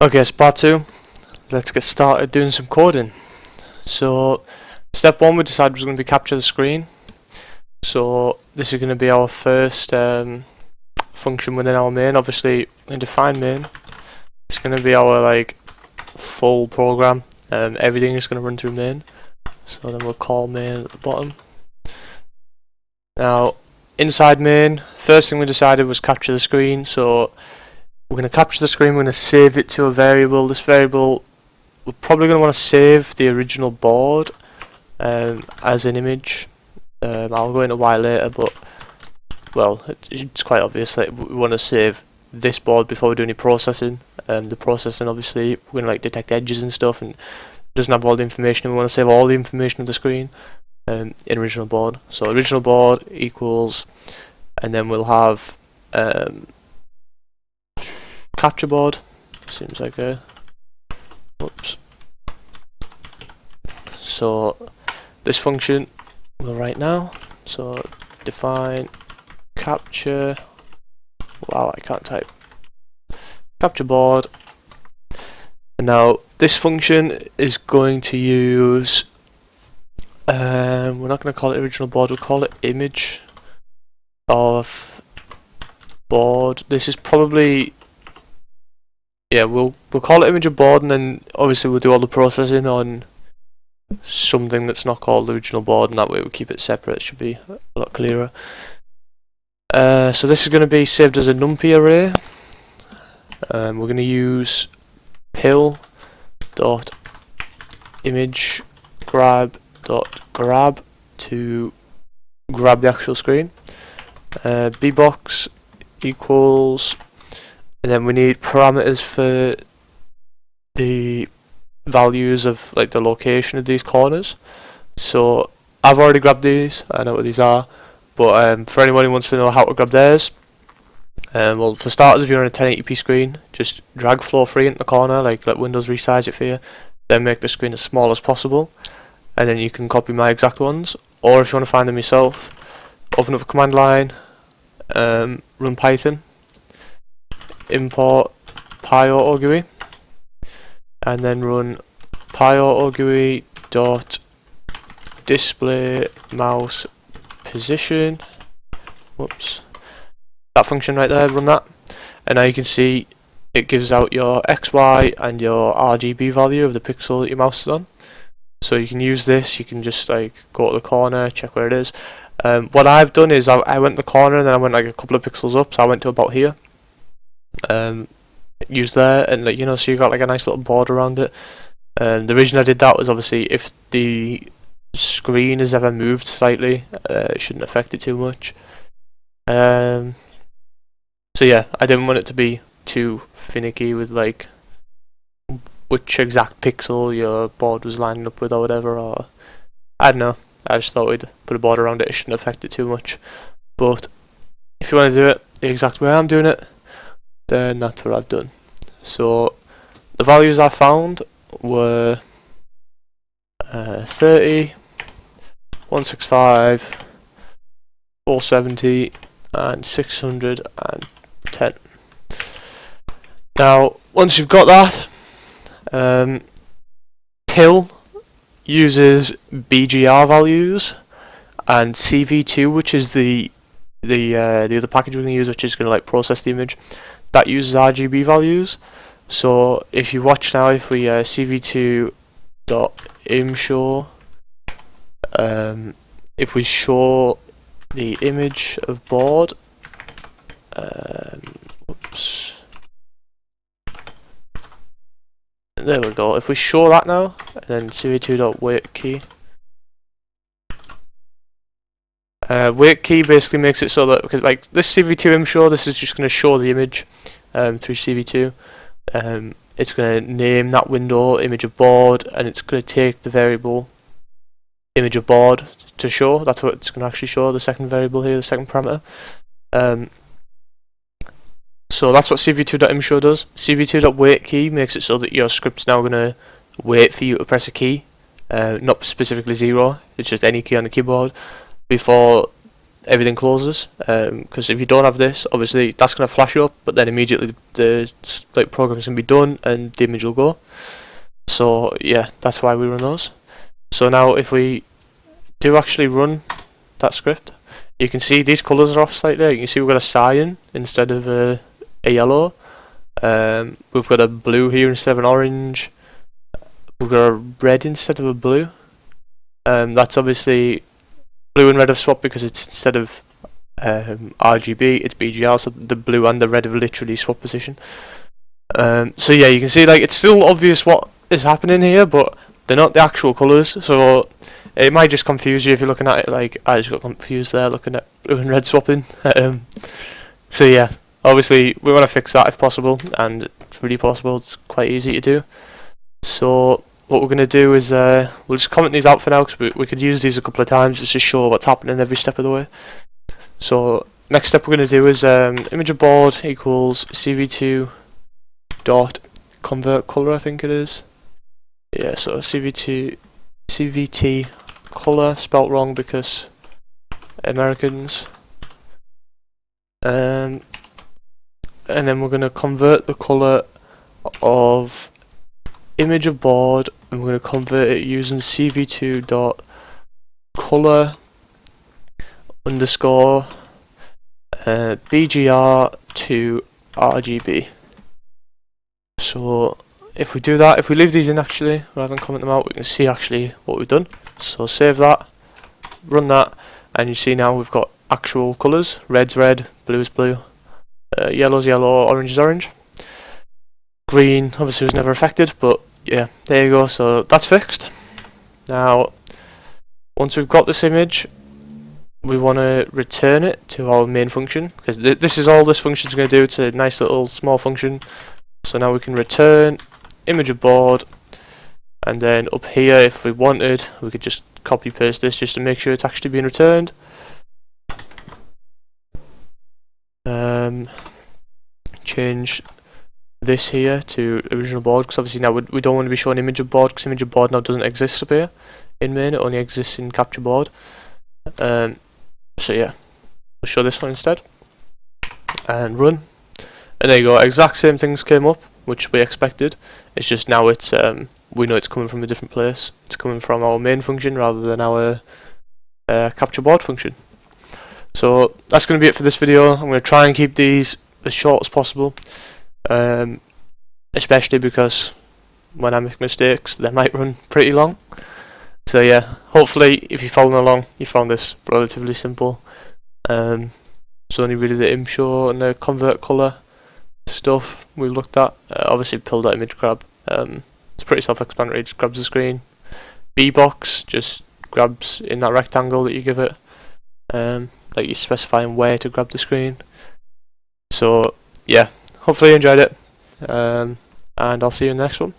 Okay, it's part 2. Let's get started doing some coding. So, step 1 we decided was going to be capture the screen. So, this is going to be our first function within our main. Obviously, in define main, it's going to be our full program. Everything is going to run through main. So then we'll call main at the bottom. Now, inside main, first thing we decided was capture the screen. So we're going to capture the screen, we're going to save it to a variable. This variable, we're probably going to want to save the original board as an image. I'll go into why later, but well, it's quite obvious that we want to save this board before we do any processing. The processing, obviously, we're going to detect edges and stuff, and it doesn't have all the information. We want to save all the information of the screen in original board. So original board equals, and then we'll have capture board. Seems like a whoops. So this function we'll write now. So define capture. Wow, I can't type. Capture board. And now this function is going to use. We're not going to call it original board. We'll call it image of board. This is probably. Yeah, we'll call it image of board, and then obviously we'll do all the processing on something that's not called the original board, and that way we'll keep it separate. It should be a lot clearer. So this is going to be saved as a numpy array. We're going to use pill dot image grab dot grab to grab the actual screen. Bbox equals. And then we need parameters for the values of the location of these corners. So I've already grabbed these, I know what these are, but for anyone who wants to know how to grab theirs, well, for starters, if you're on a 1080p screen, just drag floor free into the corner, let Windows resize it for you, then make the screen as small as possible, and then you can copy my exact ones. Or if you want to find them yourself, open up a command line, run Python, import PyAutoGUI, and then run PyAutoGUI dot display mouse position. Whoops, that function right there. Run that, and now you can see it gives out your XY and your RGB value of the pixel that your mouse is on. So you can use this. You can just go to the corner, check where it is. What I've done is I went to the corner and then I went a couple of pixels up, so I went to about here. Use there, and so you got a nice little border around it. The reason I did that was obviously if the screen is ever moved slightly, it shouldn't affect it too much. So yeah, I didn't want it to be too finicky with which exact pixel your board was lining up with or whatever, or I don't know. I just thought we'd put a border around it. It shouldn't affect it too much. But if you want to do it the exact way I'm doing it, then that's what I've done. So the values I found were 30, 165, 470 and 610. Now once you've got that, pill uses BGR values, and CV2, which is the other package we're going to use, which is going to process the image, that uses RGB values. So if you watch now, if we cv2.imshow, if we show the image of board, whoops, there we go. If we show that now, and then cv2.waitKey, waitKey basically makes it so that, because this cv2 imshow, this is just going to show the image through cv2. It's going to name that window image of board, and it's going to take the variable image of board to show. That's what it's going to actually show, the second variable here, the second parameter. So that's what cv2.imshow does. cv2.waitKey makes it so that your script's now going to wait for you to press a key, not specifically 0, it's just any key on the keyboard, before everything closes, because if you don't have this, obviously that's going to flash up, but then immediately the like program's going to be done and the image will go. So yeah, that's why we run those. So now if we do actually run that script, you can see these colours are off slightly. You can see we've got a cyan instead of a yellow. We've got a blue here instead of an orange. We've got a red instead of a blue. That's obviously blue and red have swapped because it's instead of RGB, it's BGR, so the blue and the red have literally swapped position. So yeah, you can see like it's still obvious what is happening here, but they're not the actual colours, so it might just confuse you if you're looking at it. Like I just got confused there looking at blue and red swapping. So yeah, obviously we want to fix that if possible, and it's really possible. It's quite easy to do. So what we're going to do is we'll just comment these out for now, because we could use these a couple of times just to show what's happening every step of the way. So next step we're going to do is image of board equals cv2 dot convert color, I think it is. Yeah, so cvt color, spelt wrong because Americans. And then we're going to convert the color of image of board, and we're going to convert it using cv2 dot color underscore BGR to RGB. So if we do that, if we leave these in actually rather than comment them out, we can see actually what we've done. So save that, run that, and you see now we've got actual colours. Red's red, blue is blue, yellow's yellow, orange is orange. Green obviously was never affected, but yeah, there you go. So that's fixed. Now once we've got this image, we want to return it to our main function, because this is all this function is going to do. It's a nice little small function. So now we can return image of board, and then up here if we wanted we could just copy paste this just to make sure it's actually being returned. Change this here to original board, because obviously now we don't want to be showing image of board, because image of board now doesn't exist up here in main, it only exists in capture board. So yeah, we'll show this one instead and run, and there you go, exact same things came up which we expected. It's just now it's we know it's coming from a different place. It's coming from our main function rather than our capture board function. So that's going to be it for this video. I'm going to try and keep these as short as possible, especially because when I make mistakes they might run pretty long. So yeah, hopefully if you're following along you found this relatively simple. It's only really the im show and the convert color stuff we looked at. Obviously pull that image grab, it's pretty self-explanatory, just grabs the screen. B-box just grabs in that rectangle that you give it, like you're specifying where to grab the screen. So yeah, hopefully you enjoyed it, and I'll see you in the next one.